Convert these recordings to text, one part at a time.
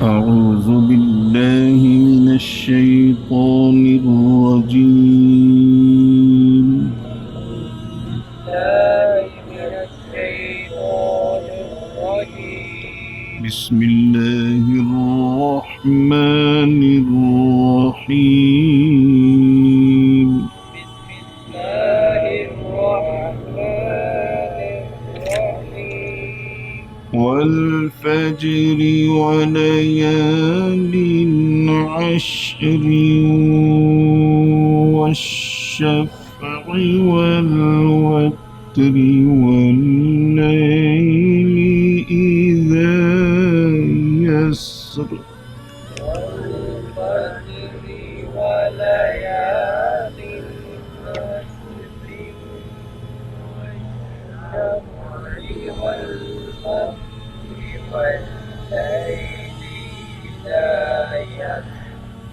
أعوذ بالله من الشيطان الرجيم. بسم الله الرحمن الرحيم. والفجر وليال عشر والشفع والوتر والليل إذا يسر.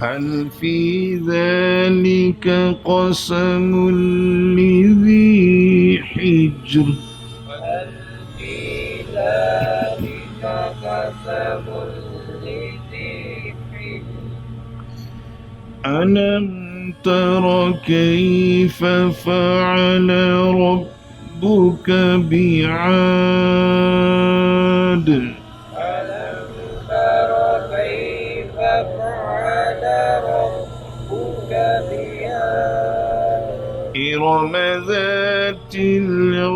هل في ذلك قسم لذي حجر. ألم تر كيف فعل ربك بعاد. إرم ذات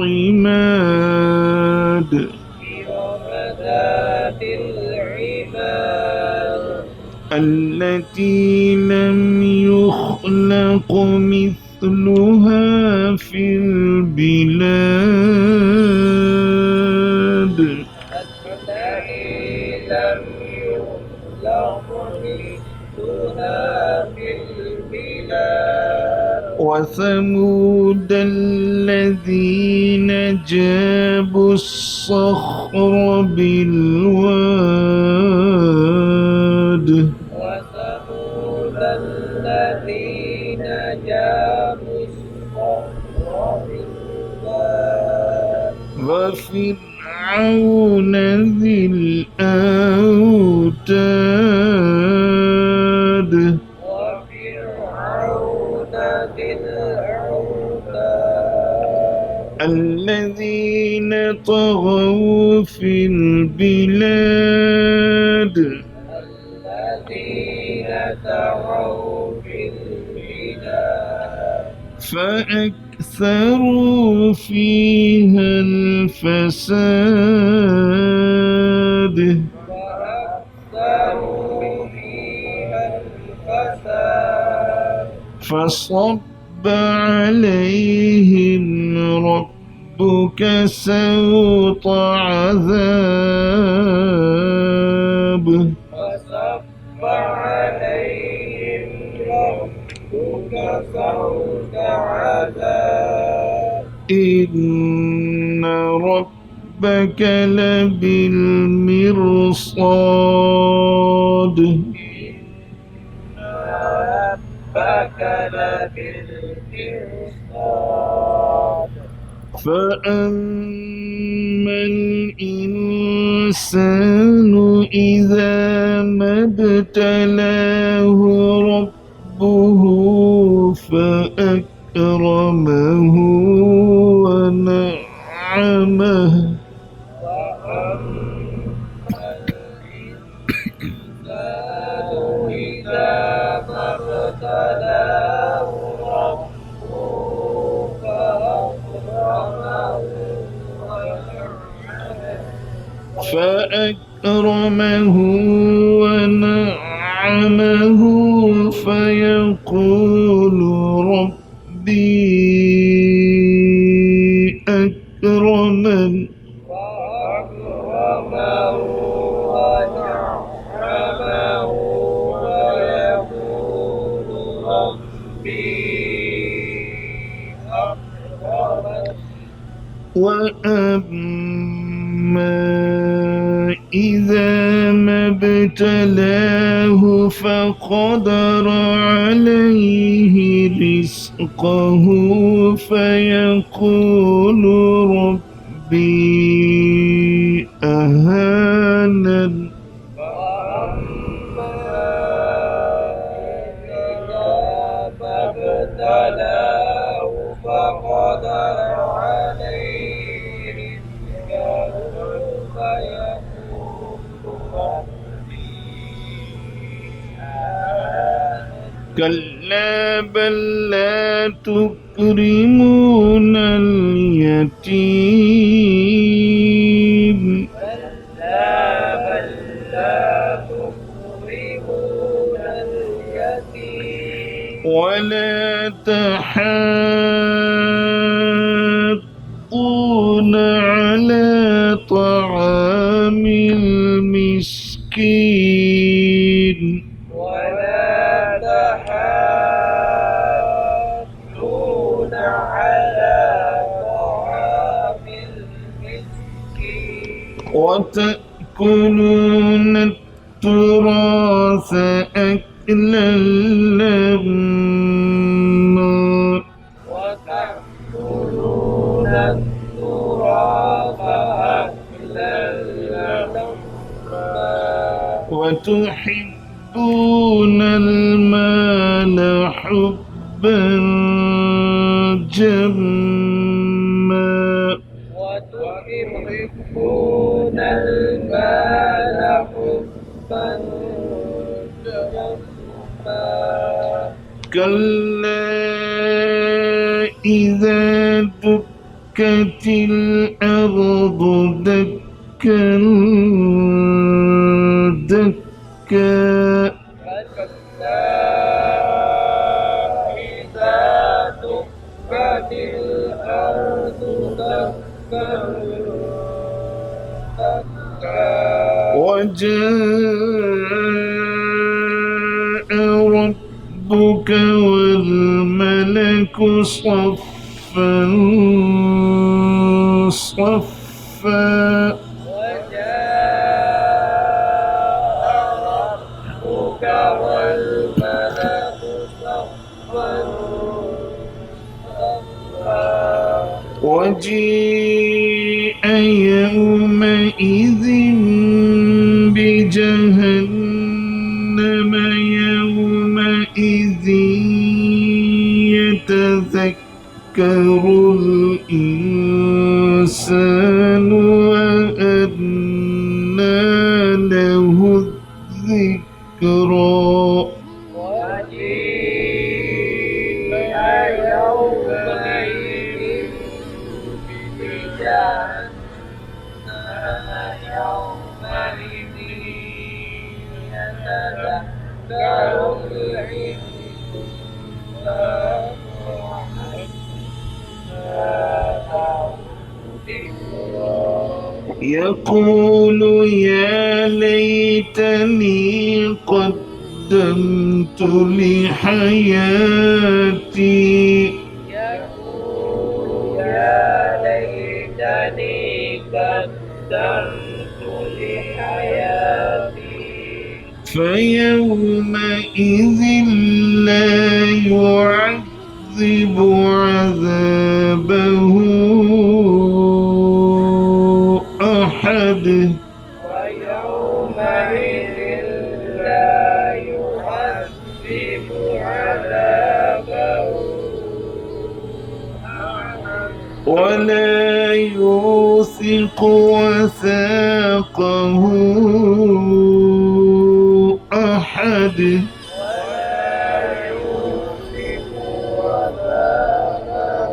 العماد. التي لم يخلق مثلها في البلاد. وثمود الذين جابوا الصخر بالواد. وفرعون ذي الأوتاد. الذين طغوا في البلاد. فأكثروا فيها الفساد. فصب عليهم ربك سوط عذاب. إن ربك لبالمرصاد. فأما الإنسان إذا ما ابتلاه ربه فأكرمه ونعمه. فأكرمه ونعمه فيقول ربي أكرمن. وأما إذا ما ابتلاه فقدر عليه رزقه فيقول ربي أهانن. فقدر عليه رزقه فيقول ربي أهانن كلا بل لا تكرمون اليتيم كلا بل لا تكرمون اليتيم ولا تحاضون على طعام المسكين ولا تحاضون على طعام المسكين وتأكلون التراث أكلا لما وتأكلون التراث أكلا لما وتحبون المال حبا جما وتحبون المال حبا جما كلا إذا دكت الأرض دكا دكا كلا إذا دكت الأرض دكا دكا وجاء ربك والملك صفا صفا وجاء ربك والملك صفا صفا وجيء يومئذ بجهنم يومئذ يتذكر الإنسان وأنى له الذكرى وجيء يومئذ بجهنم يومئذ يتذكر الإنسان يقول يا ليتني قدمت لحياتي يقول يا ليتني قدمت لحياتي فيومئذ لا يعذب عذابه أحد ويومئذ لا يعذب عذابه أحد ولا يوثق وثاقه أحد ولا يوثق وثاقه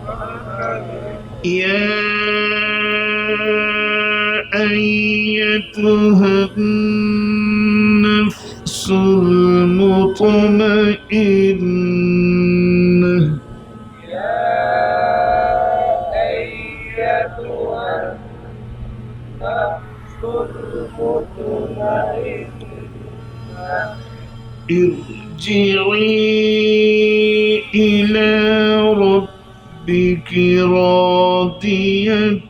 أحد يا أيتها النفس المطمئنة يا أيتها النفس المطمئنة ارجعي إلى ربك راضية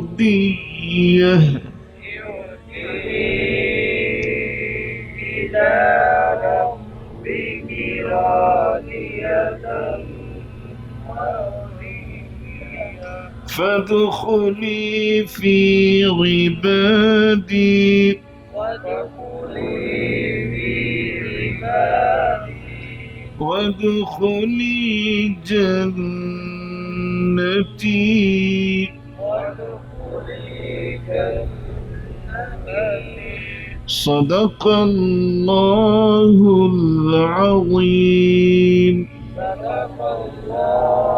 مرضية إلى ربك راضية مرضية فادخلي في عبادي وادخلي في عبادي وادخلي جنتي. وادخلي جنتي. صدق الله العظيم. صدق الله